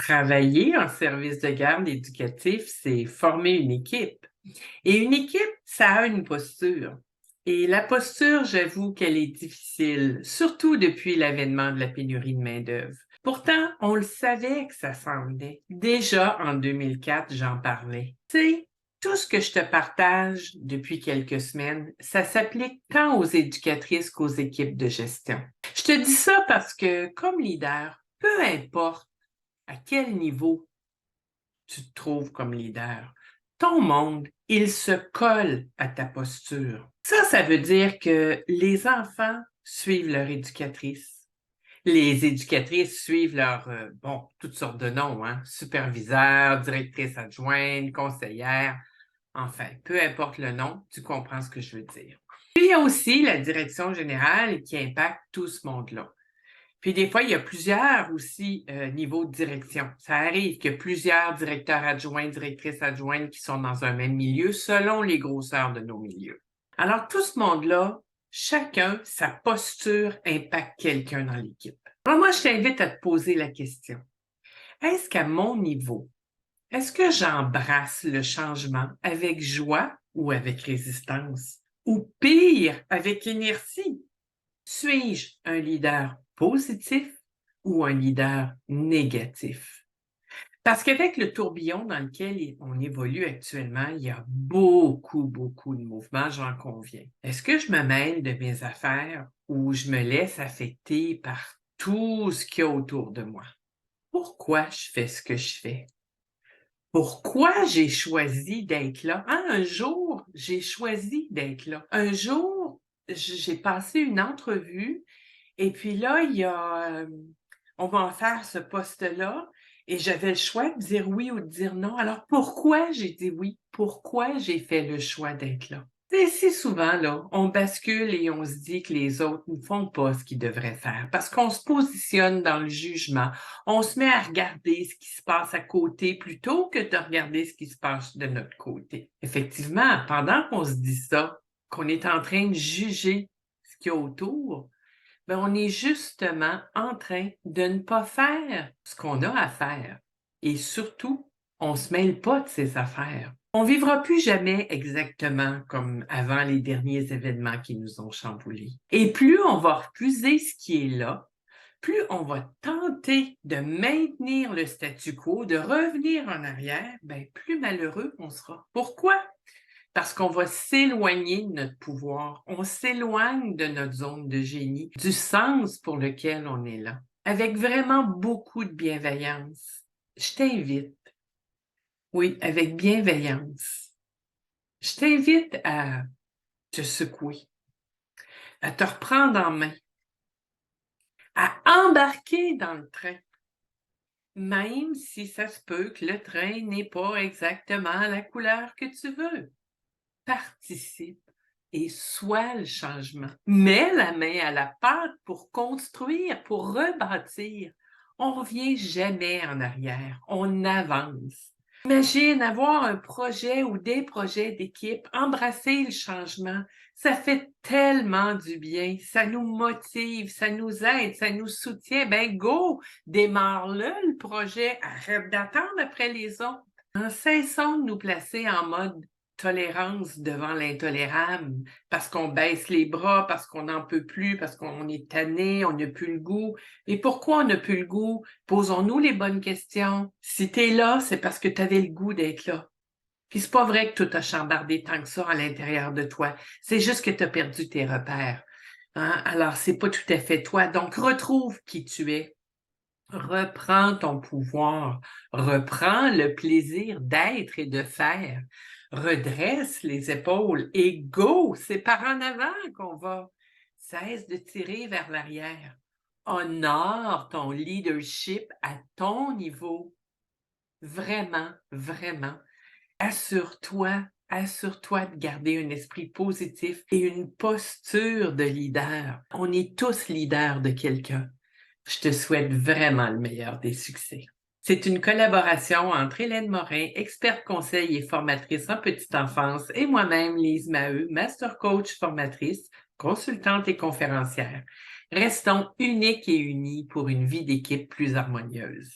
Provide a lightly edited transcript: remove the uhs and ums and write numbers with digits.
Travailler en service de garde éducatif, c'est former une équipe. Et une équipe, ça a une posture. Et la posture, j'avoue qu'elle est difficile, surtout depuis l'avènement de la pénurie de main-d'œuvre. Pourtant, on le savait que ça s'en venait. Déjà en 2004, j'en parlais. Tu sais, tout ce que je te partage depuis quelques semaines, ça s'applique tant aux éducatrices qu'aux équipes de gestion. Je te dis ça parce que, comme leader, peu importe à quel niveau tu te trouves comme leader, ton monde, il se colle à ta posture. Ça veut dire que les enfants suivent leur éducatrice. Les éducatrices suivent toutes sortes de noms, superviseur, directrice adjointe, conseillère, enfin, peu importe le nom, tu comprends ce que je veux dire. Puis il y a aussi la direction générale qui impacte tout ce monde-là. Puis des fois, il y a plusieurs aussi niveaux de direction. Ça arrive qu'il y a plusieurs directeurs adjoints, directrices adjointes qui sont dans un même milieu selon les grosseurs de nos milieux. Alors, tout ce monde-là, chacun, sa posture impacte quelqu'un dans l'équipe. Alors moi, je t'invite à te poser la question. Est-ce qu'à mon niveau, est-ce que j'embrasse le changement avec joie ou avec résistance? Ou pire, avec inertie? Suis-je un leader positif ou un leader négatif? Parce qu'avec le tourbillon dans lequel on évolue actuellement, il y a beaucoup de mouvements, j'en conviens. Est-ce que je me mêle de mes affaires ou je me laisse affecter par tout ce qu'il y a autour de moi? Pourquoi je fais ce que je fais? Pourquoi j'ai choisi d'être là? Un jour, j'ai choisi d'être là. Un jour, j'ai passé une entrevue et puis là, on va en faire ce poste-là et j'avais le choix de dire oui ou de dire non. Alors, pourquoi j'ai dit oui? Pourquoi j'ai fait le choix d'être là? Et si souvent, là, on bascule et on se dit que les autres ne font pas ce qu'ils devraient faire parce qu'on se positionne dans le jugement. On se met à regarder ce qui se passe à côté plutôt que de regarder ce qui se passe de notre côté. Effectivement, pendant qu'on se dit ça, qu'on est en train de juger ce qu'il y a autour, ben, on est justement en train de ne pas faire ce qu'on a à faire. Et surtout, on ne se mêle pas de ses affaires. On ne vivra plus jamais exactement comme avant les derniers événements qui nous ont chamboulés. Et plus on va refuser ce qui est là, plus on va tenter de maintenir le statu quo, de revenir en arrière, ben, plus malheureux on sera. Pourquoi? Parce qu'on va s'éloigner de notre pouvoir, on s'éloigne de notre zone de génie, du sens pour lequel on est là, avec vraiment beaucoup de bienveillance. Je t'invite, oui, avec bienveillance, je t'invite à te secouer, à te reprendre en main, à embarquer dans le train, même si ça se peut que le train n'est pas exactement la couleur que tu veux. Participe et sois le changement. Mets la main à la pâte pour construire, pour rebâtir. On ne revient jamais en arrière, on avance. Imagine avoir un projet ou des projets d'équipe, embrasser le changement. Ça fait tellement du bien, ça nous motive, ça nous aide, ça nous soutient. Ben go, démarre-le le projet, arrête d'attendre après les autres. En cessant de nous placer en mode tolérance devant l'intolérable, parce qu'on baisse les bras, parce qu'on n'en peut plus, parce qu'on est tanné, on n'a plus le goût. Et pourquoi on n'a plus le goût? Posons-nous les bonnes questions. Si tu es là, c'est parce que tu avais le goût d'être là. Puis c'est pas vrai que tout a chambardé tant que ça à l'intérieur de toi. C'est juste que tu as perdu tes repères. Alors, c'est pas tout à fait toi. Donc, retrouve qui tu es. Reprends ton pouvoir, reprends le plaisir d'être et de faire, redresse les épaules et go, c'est par en avant qu'on va. Cesse de tirer vers l'arrière. Honore ton leadership à ton niveau. Vraiment, vraiment. Assure-toi de garder un esprit positif et une posture de leader. On est tous leaders de quelqu'un. Je te souhaite vraiment le meilleur des succès. C'est une collaboration entre Hélène Morin, experte conseil et formatrice en petite enfance, et moi-même, Lise Maheu, master coach formatrice, consultante et conférencière. Restons uniques et unis pour une vie d'équipe plus harmonieuse.